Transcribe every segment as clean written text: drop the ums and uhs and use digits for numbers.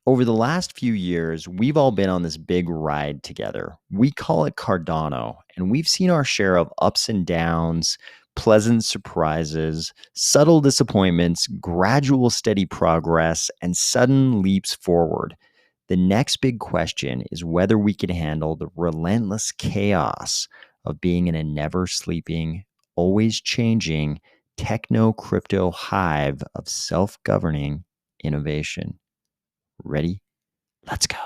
Over the last few years, we've all been on this big ride together. We call it Cardano, and we've seen our share of ups and downs, pleasant surprises, subtle disappointments, gradual steady progress, and sudden leaps forward. The next big question is whether we can handle the relentless chaos of being in a never sleeping, always changing techno crypto hive of self governing innovation. Ready? Let's go.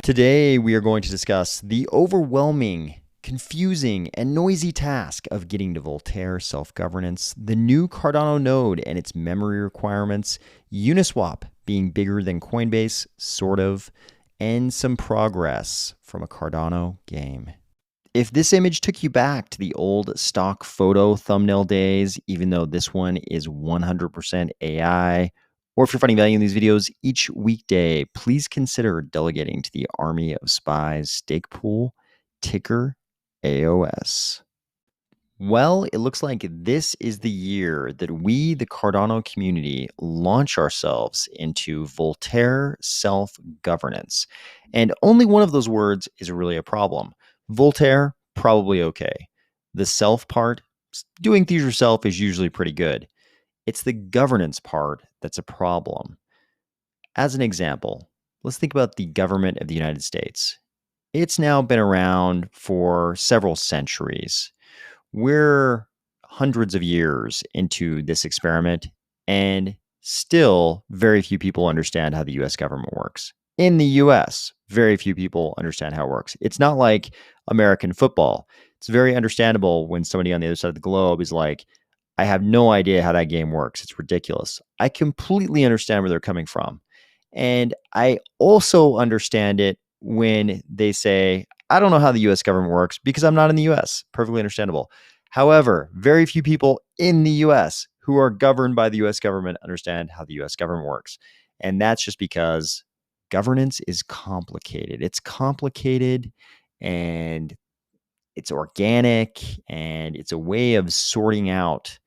Today, we are going to discuss the overwhelming, confusing, and noisy task of getting to Voltaire self-governance, the new Cardano node and its memory requirements, Uniswap being bigger than Coinbase, sort of, and some progress from a Cardano game. If this image took you back to the old stock photo thumbnail days, even though this one is 100% AI, or if you're finding value in these videos each weekday, please consider delegating to the Army of Spies stake pool, ticker AOS. Well, it looks like this is the year that we, the Cardano community, launch ourselves into Voltaire self-governance. And only one of those words is really a problem. Voltaire, probably okay. The self part, doing things yourself is usually pretty good. It's the governance part that's a problem. As an example, let's think about the government of the United States. It's now been around for several centuries. We're hundreds of years into this experiment, and still very few people understand how the US government works. In the US, very few people understand how it works. It's not like American football. It's very understandable when somebody on the other side of the globe is like, I have no idea how that game works. It's ridiculous. I completely understand where they're coming from. And I also understand it when they say, I don't know how the US government works because I'm not in the US. Perfectly understandable. However, very few people in the US who are governed by the US government understand how the US government works. And that's just because governance is complicated. It's complicated and it's organic and it's a way of sorting out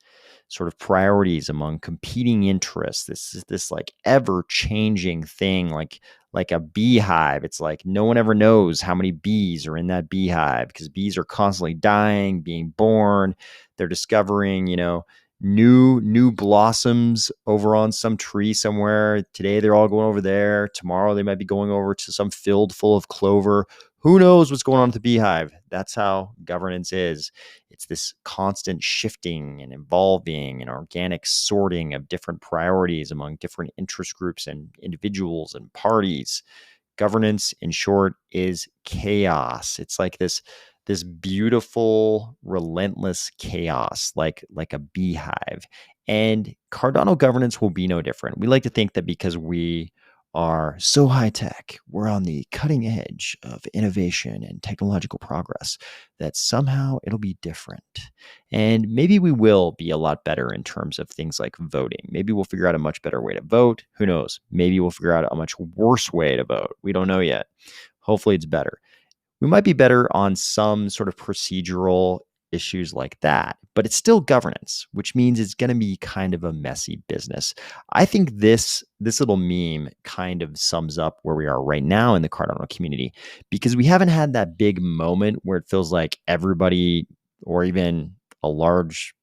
sort of priorities among competing interests. This is this like ever changing thing, like a beehive. It's like no one ever knows how many bees are in that beehive because bees are constantly dying, being born. They're discovering, new blossoms over on some tree somewhere. Today they're all going over there. Tomorrow they might be going over to some field full of clover. Who knows what's going on at the beehive? That's how governance is. It's this constant shifting and evolving and organic sorting of different priorities among different interest groups and individuals and parties. Governance, in short, is chaos. It's like this beautiful, relentless chaos, like a beehive. And Cardano governance will be no different. We like to think that because we are so high tech, we're on the cutting edge of innovation and technological progress, that somehow it'll be different. And maybe we will be a lot better in terms of things like voting. Maybe we'll figure out a much better way to vote. Who knows? Maybe we'll figure out a much worse way to vote. We don't know yet. Hopefully it's better. We might be better on some sort of procedural issues like that, but it's still governance, which means it's going to be kind of a messy business. I think this little meme kind of sums up where we are right now in the Cardano community, because we haven't had that big moment where it feels like everybody, or even a large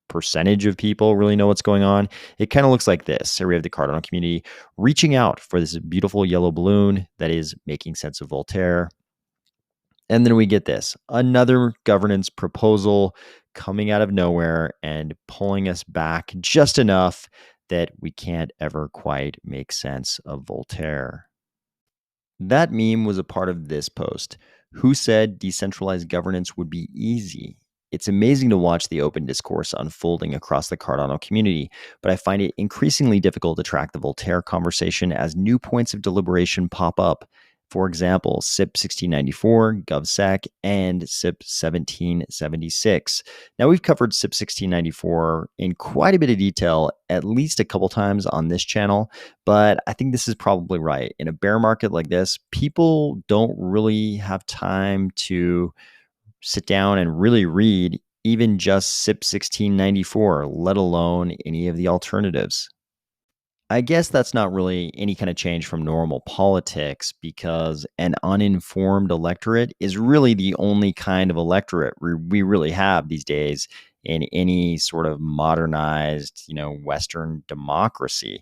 percentage of people, really know what's going on. It kind of looks like this. So we have the Cardano community reaching out for this beautiful yellow balloon that is making sense of Voltaire. And then we get this, another governance proposal coming out of nowhere and pulling us back just enough that we can't ever quite make sense of Voltaire. That meme was a part of this post. Who said decentralized governance would be easy? It's amazing to watch the open discourse unfolding across the Cardano community, but I find it increasingly difficult to track the Voltaire conversation as new points of deliberation pop up. For example, SIP 1694, GovSec, and SIP 1776. Now, we've covered SIP 1694 in quite a bit of detail, at least a couple times on this channel, but I think this is probably right. In a bear market like this, people don't really have time to sit down and really read even just SIP 1694, let alone any of the alternatives. I guess that's not really any kind of change from normal politics because an uninformed electorate is really the only kind of electorate we really have these days in any sort of modernized, Western democracy.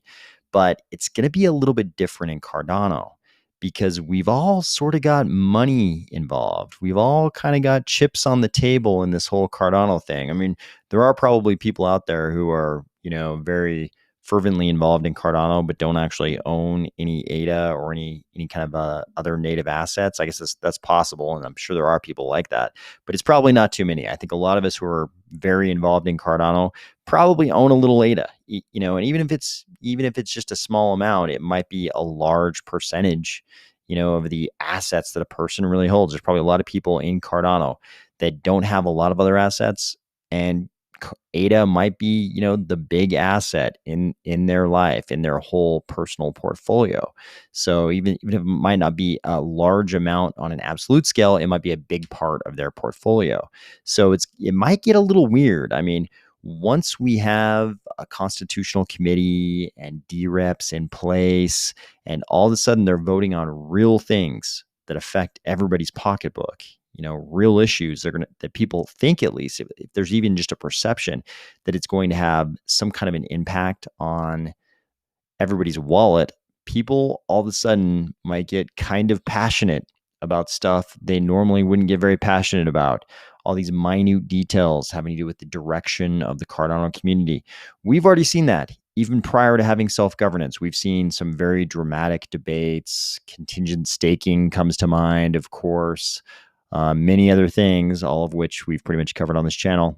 But it's going to be a little bit different in Cardano because we've all sort of got money involved. We've all kind of got chips on the table in this whole Cardano thing. I mean, there are probably people out there who are, very fervently involved in Cardano, but don't actually own any ADA or any kind of other native assets. I guess that's possible, and I'm sure there are people like that, but it's probably not too many. I think a lot of us who are very involved in Cardano probably own a little ADA, and even if it's just a small amount, it might be a large percentage, of the assets that a person really holds. There's probably a lot of people in Cardano that don't have a lot of other assets, and ADA might be, the big asset in their life, in their whole personal portfolio. So even if it might not be a large amount on an absolute scale, it might be a big part of their portfolio. So it might get a little weird. I mean, once we have a constitutional committee and DREPs in place, and all of a sudden they're voting on real things that affect everybody's pocketbook, real issues that people think, at least if there's even just a perception that it's going to have some kind of an impact on everybody's wallet, people all of a sudden might get kind of passionate about stuff they normally wouldn't get very passionate about. All these minute details having to do with the direction of the Cardano community. We've already seen that. Even prior to having self-governance, we've seen some very dramatic debates. Contingent staking comes to mind, of course. Many other things, all of which we've pretty much covered on this channel.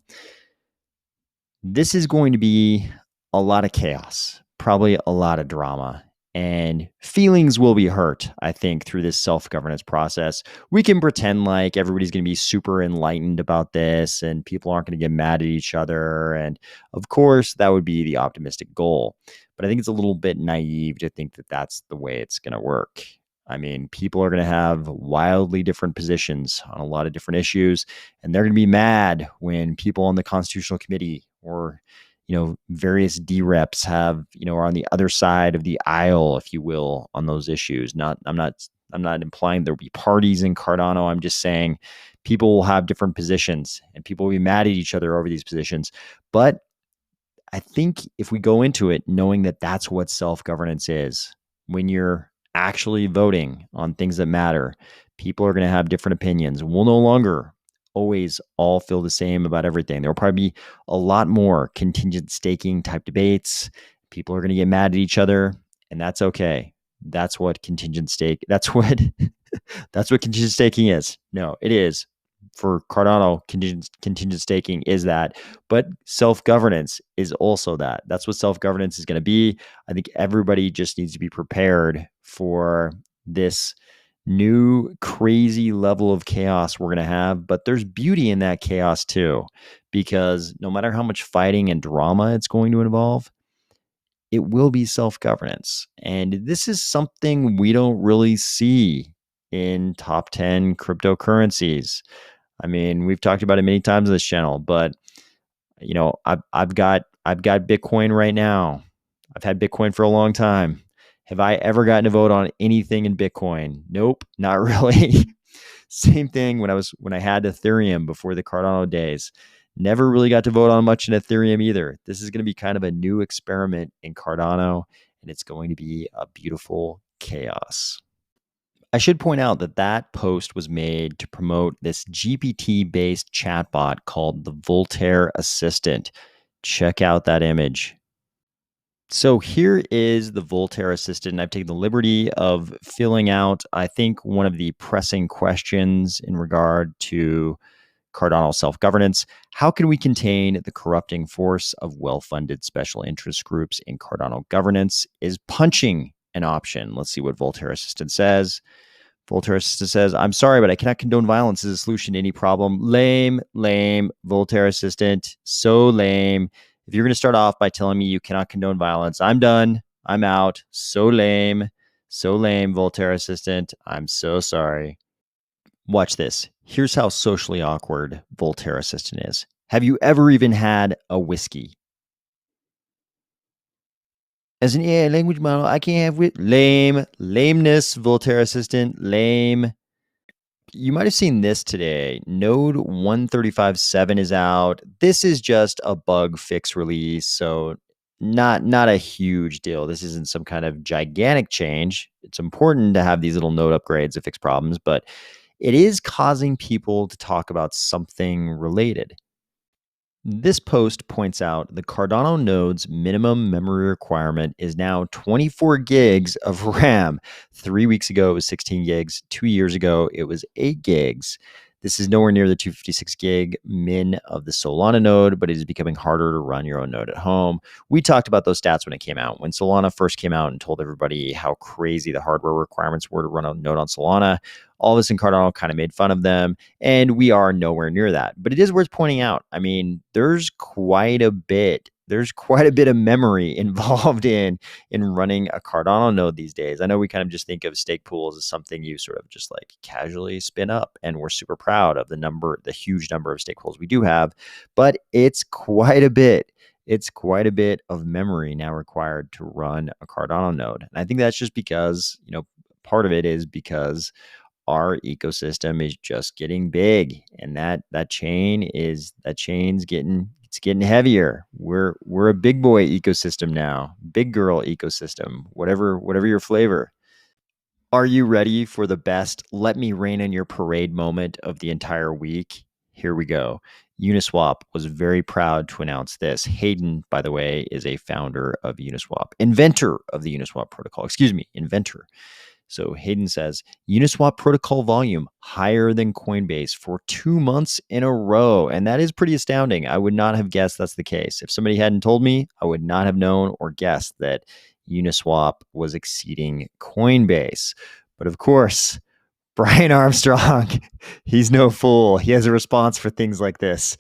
This is going to be a lot of chaos, probably a lot of drama, and feelings will be hurt, I think, through this self-governance process. We can pretend like everybody's going to be super enlightened about this and people aren't going to get mad at each other. And of course, that would be the optimistic goal. But I think it's a little bit naive to think that that's the way it's going to work. I mean, people are going to have wildly different positions on a lot of different issues, and they're going to be mad when people on the Constitutional Committee or, various DREPs are on the other side of the aisle, if you will, on those issues. I'm not implying there'll be parties in Cardano. I'm just saying people will have different positions and people will be mad at each other over these positions. But I think if we go into it knowing that that's what self-governance is, when you're actually voting on things that matter, people are going to have different opinions. We'll no longer always all feel the same about everything. There'll probably be a lot more contingent staking type debates. People are going to get mad at each other, and that's okay. That's what contingent contingent staking is. No, it is. For Cardano, contingent staking is that, but self-governance is also that. That's what self-governance is going to be. I think everybody just needs to be prepared for this new crazy level of chaos we're going to have, but there's beauty in that chaos too, because no matter how much fighting and drama it's going to involve, it will be self-governance. And this is something we don't really see in top 10 cryptocurrencies. I mean, we've talked about it many times on this channel, but I've got Bitcoin right now. I've had Bitcoin for a long time. Have I ever gotten to vote on anything in Bitcoin? Nope, not really. Same thing when I had Ethereum before the Cardano days. Never really got to vote on much in Ethereum either. This is going to be kind of a new experiment in Cardano, and it's going to be a beautiful chaos. I should point out that post was made to promote this GPT-based chatbot called the Voltaire Assistant. Check out that image. So here is the Voltaire Assistant. I've taken the liberty of filling out, I think, one of the pressing questions in regard to Cardano self-governance. How can we contain the corrupting force of well-funded special interest groups in Cardano governance? Is punching an option? Let's see what Voltaire Assistant says. Voltaire Assistant says, I'm sorry, but I cannot condone violence as a solution to any problem. Lame, Voltaire Assistant. So lame. If you're going to start off by telling me you cannot condone violence, I'm done. I'm out. So lame, Voltaire Assistant. I'm so sorry. Watch this. Here's how socially awkward Voltaire Assistant is. Have you ever even had a whiskey? As an AI language model, I can't have lame, lameness, Voltaire Assistant, lame. You might have seen this today. Node 135.7 is out. This is just a bug fix release, so not a huge deal. This isn't some kind of gigantic change. It's important to have these little node upgrades to fix problems, but it is causing people to talk about something related. This post points out the Cardano node's minimum memory requirement is now 24 gigs of RAM. 3 weeks ago, it was 16 gigs. 2 years ago, it was 8 gigs. This is nowhere near the 256 gig min of the Solana node, but it is becoming harder to run your own node at home. We talked about those stats when it came out. When Solana first came out and told everybody how crazy the hardware requirements were to run a node on Solana, all of us in Cardano kind of made fun of them, and we are nowhere near that. But it is worth pointing out. I mean, there's quite a bit of memory involved in running a Cardano node these days. I know we kind of just think of stake pools as something you sort of just like casually spin up, and we're super proud of the huge number of stake pools we do have, but it's quite a bit. It's quite a bit of memory now required to run a Cardano node. And I think that's just because, part of it is because our ecosystem is just getting big, and that chain's getting heavier. We're a big boy ecosystem now, big girl ecosystem, whatever your flavor. Are you ready for the best let me rain on your parade moment of the entire week? Here we go. Uniswap was very proud to announce this. Hayden, by the way, is a founder of Uniswap, inventor of the Uniswap protocol. Inventor. So Hayden says, Uniswap protocol volume higher than Coinbase for 2 months in a row. And that is pretty astounding. I would not have guessed that's the case. If somebody hadn't told me, I would not have known or guessed that Uniswap was exceeding Coinbase. But of course, Brian Armstrong, he's no fool. He has a response for things like this.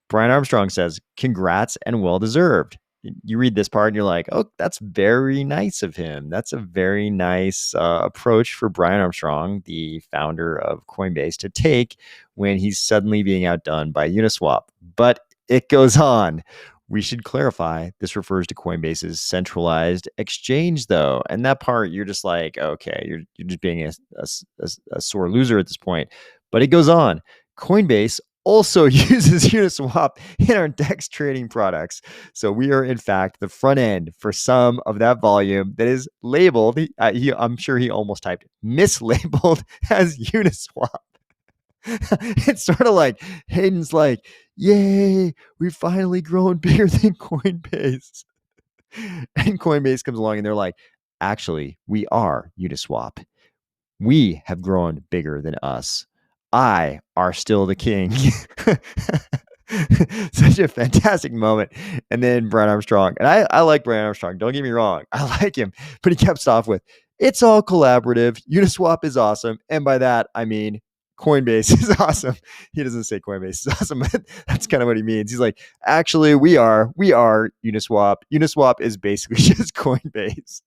Brian Armstrong says, congrats and well-deserved. You read this part and you're like, oh, that's very nice of him. That's a very nice approach for Brian Armstrong, the founder of Coinbase, to take when he's suddenly being outdone by Uniswap. But it goes on. We should clarify this refers to Coinbase's centralized exchange, though. And that part, you're just like, okay, you're just being a sore loser at this point. But it goes on. Coinbase also uses Uniswap in our DEX trading products. So we are, in fact, the front end for some of that volume that is labeled, I'm sure he almost typed mislabeled as Uniswap. It's sort of like Hayden's like, yay, we've finally grown bigger than Coinbase. And Coinbase comes along and they're like, actually, we are Uniswap. We have grown bigger than us. I are still the king. Such a fantastic moment. And then Brian Armstrong, and I like Brian Armstrong, don't get me wrong, I like him, but he kept off with, it's all collaborative, Uniswap is awesome, and by that I mean Coinbase is awesome. He doesn't say Coinbase is awesome, but that's kind of what he means. He's like, actually, we are Uniswap. Uniswap is basically just Coinbase.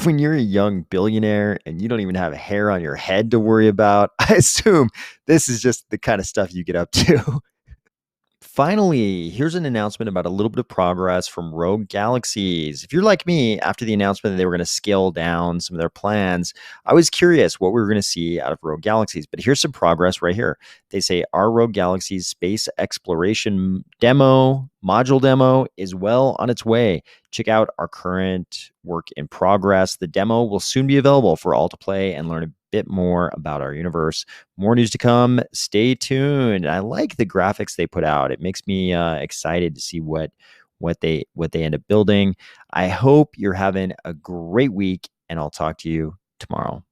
When you're a young billionaire and you don't even have hair on your head to worry about, I assume this is just the kind of stuff you get up to. Finally, here's an announcement about a little bit of progress from Rogue Galaxies. If you're like me, after the announcement that they were going to scale down some of their plans, I was curious what we were going to see out of Rogue Galaxies. But here's some progress right here. They say our Rogue Galaxies space exploration module demo is well on its way. Check out our current work in progress. The demo will soon be available for all to play and learn a bit more about our universe. More news to come. Stay tuned. I like the graphics they put out. It makes me excited to see what they end up building. I hope you're having a great week, and I'll talk to you tomorrow.